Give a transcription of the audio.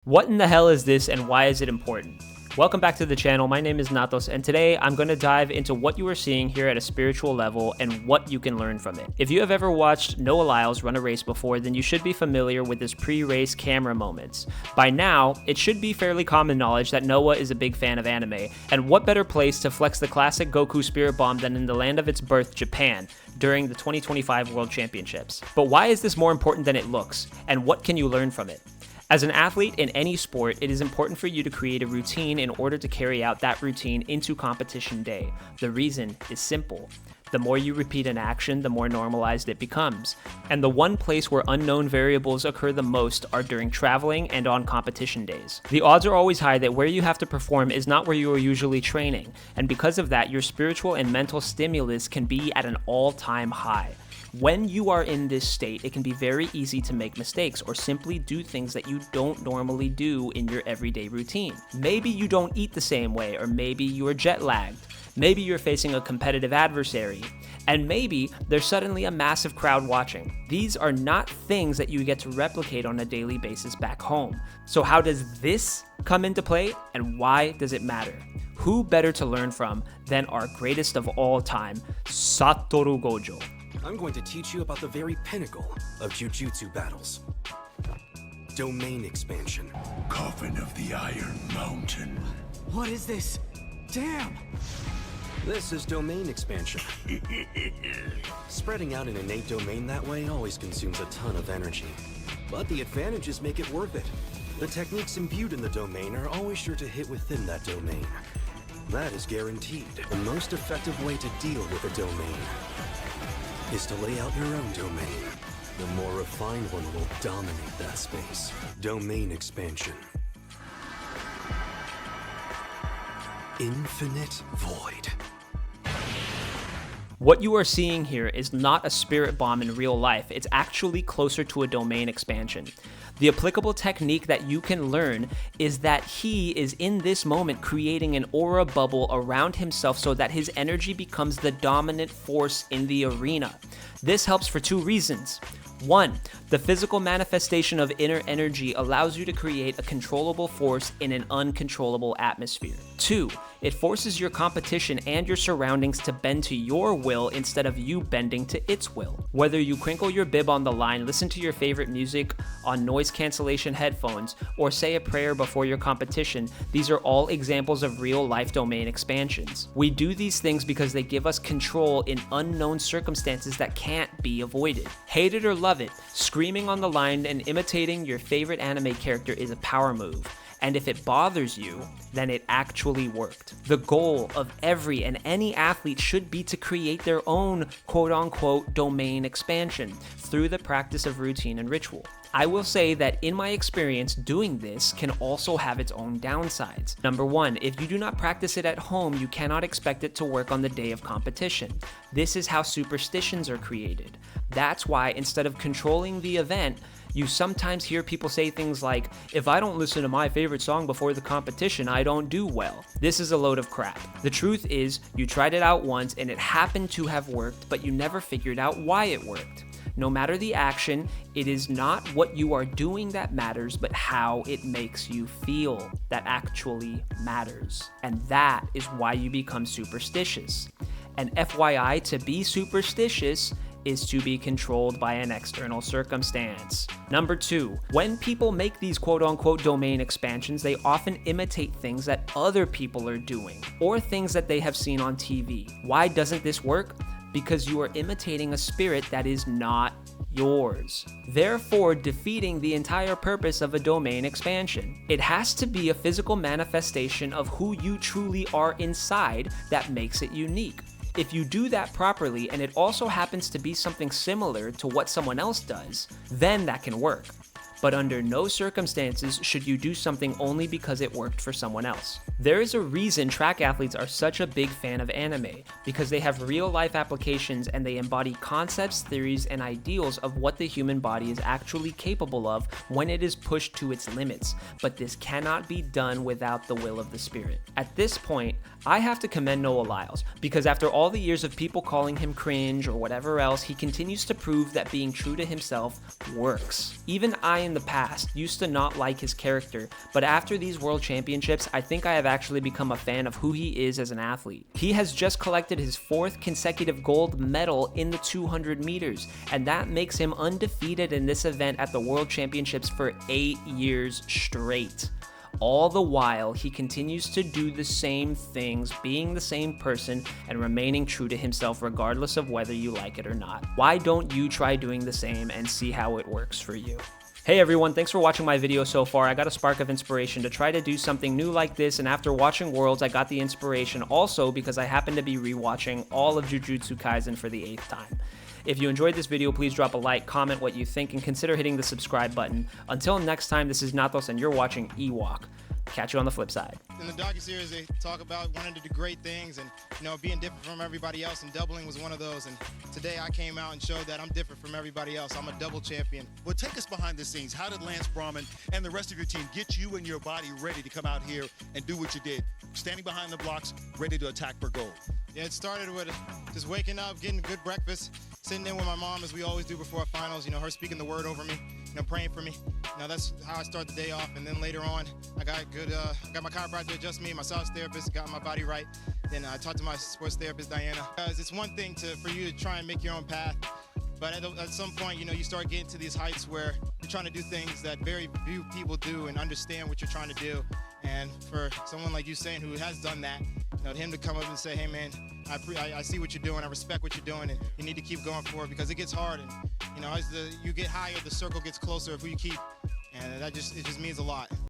What in the hell is this and why is it important? Welcome back to the channel. My name is Natos, and today I'm going to dive into what you are seeing here at a spiritual level and what you can learn from it. If you have ever watched Noah Lyles run a race before, then you should be familiar with his pre-race camera moments. By now, it should be fairly common knowledge that Noah is a big fan of anime, and what better place to flex the classic Goku spirit bomb than in the land of its birth, Japan, during the 2025 World Championships. But why is this more important than it looks, and what can you learn from it? As an athlete in any sport, it is important for you to create a routine in order to carry out that routine into competition day. The reason is simple. The more you repeat an action, the more normalized it becomes. And the one place where unknown variables occur the most are during traveling and on competition days. The odds are always high that where you have to perform is not where you are usually training, and because of that, your spiritual and mental stimulus can be at an all-time high. When you are in this state, it can be very easy to make mistakes or simply do things that you don't normally do in your everyday routine. Maybe you don't eat the same way, or maybe you are jet lagged. Maybe you're facing a competitive adversary, and maybe there's suddenly a massive crowd watching. These are not things that you get to replicate on a daily basis back home. So how does this come into play, and why does it matter? Who better to learn from than our greatest of all time, Satoru Gojo? I'm going to teach you about the very pinnacle of Jujutsu battles. Domain expansion. Coffin of the Iron Mountain. What is this? Damn! This is domain expansion. Spreading out an innate domain that way always consumes a ton of energy. But the advantages make it worth it. The techniques imbued in the domain are always sure to hit within that domain. That is guaranteed. The most effective way to deal with a domain is to lay out your own domain. The more refined one will dominate that space. Domain expansion. Infinite void. What you are seeing here is not a spirit bomb in real life. It's actually closer to a domain expansion. The applicable technique that you can learn is that he is in this moment creating an aura bubble around himself so that his energy becomes the dominant force in the arena. This helps for two reasons. One, the physical manifestation of inner energy allows you to create a controllable force in an uncontrollable atmosphere. Two, it forces your competition and your surroundings to bend to your will instead of you bending to its will. Whether you crinkle your bib on the line, listen to your favorite music on noise cancellation headphones, or say a prayer before your competition, these are all examples of real-life domain expansions. We do these things because they give us control in unknown circumstances that can't be avoided. Hate it or love it, screaming on the line and imitating your favorite anime character is a power move. And if it bothers you, then it actually worked. The goal of every and any athlete should be to create their own quote-unquote domain expansion through the practice of routine and ritual. I will say that in my experience, doing this can also have its own downsides. Number one, if you do not practice it at home, you cannot expect it to work on the day of competition. This is how superstitions are created. That's why instead of controlling the event, you sometimes hear people say things like, if I don't listen to my favorite song before the competition, I don't do well. This is a load of crap. The truth is, you tried it out once and it happened to have worked, but you never figured out why it worked. No matter the action, it is not what you are doing that matters, but how it makes you feel that actually matters. And that is why you become superstitious. And FYI, to be superstitious is to be controlled by an external circumstance. Number two, when people make these quote-unquote domain expansions, they often imitate things that other people are doing, or things that they have seen on TV. Why doesn't this work? Because you are imitating a spirit that is not yours, therefore defeating the entire purpose of a domain expansion. It has to be a physical manifestation of who you truly are inside that makes it unique. If you do that properly and it also happens to be something similar to what someone else does, then that can work. But under no circumstances should you do something only because it worked for someone else. There is a reason track athletes are such a big fan of anime, because they have real-life applications and they embody concepts, theories, and ideals of what the human body is actually capable of when it is pushed to its limits. But this cannot be done without the will of the spirit. At this point, I have to commend Noah Lyles, because after all the years of people calling him cringe or whatever else, he continues to prove that being true to himself works. Even I in the past used to not like his character, but after these World Championships, I think I have actually become a fan of who he is as an athlete. He has just collected his 4th consecutive gold medal in the 200 meters, and that makes him undefeated in this event at the World Championships for 8 years straight. All the while, he continues to do the same things, being the same person, and remaining true to himself regardless of whether you like it or not. Why don't you try doing the same and see how it works for you? Hey everyone, thanks for watching my video so far. I got a spark of inspiration to try to do something new like this, and after watching Worlds, I got the inspiration also because I happen to be rewatching all of Jujutsu Kaisen for the 8th time. If you enjoyed this video, please drop a like, comment what you think, and consider hitting the subscribe button. Until next time, this is Nathos, and you're watching EWALK. Catch you on the flip side. In the docuseries, they talk about wanting to do great things and, being different from everybody else, and doubling was one of those. And today I came out and showed that I'm different from everybody else. I'm a double champion. Well, take us behind the scenes. How did Lance Brahman and the rest of your team get you and your body ready to come out here and do what you did? Standing behind the blocks, ready to attack for gold. Yeah, it started with just waking up, getting a good breakfast, sitting in with my mom as we always do before our finals, her speaking the word over me, praying for me. That's how I start the day off. And then later on, I got my chiropractor adjust me, massage therapist got my body right. Then I talked to my sports therapist, Diana. Because it's one thing for you to try and make your own path, but at some point, you start getting to these heights where you're trying to do things that very few people do and understand what you're trying to do. And for someone like Usain who has done that, him to come up and say, hey man, I see what you're doing, I respect what you're doing, and you need to keep going forward because it gets hard. And as you get higher, the circle gets closer of who you keep, and it just means a lot.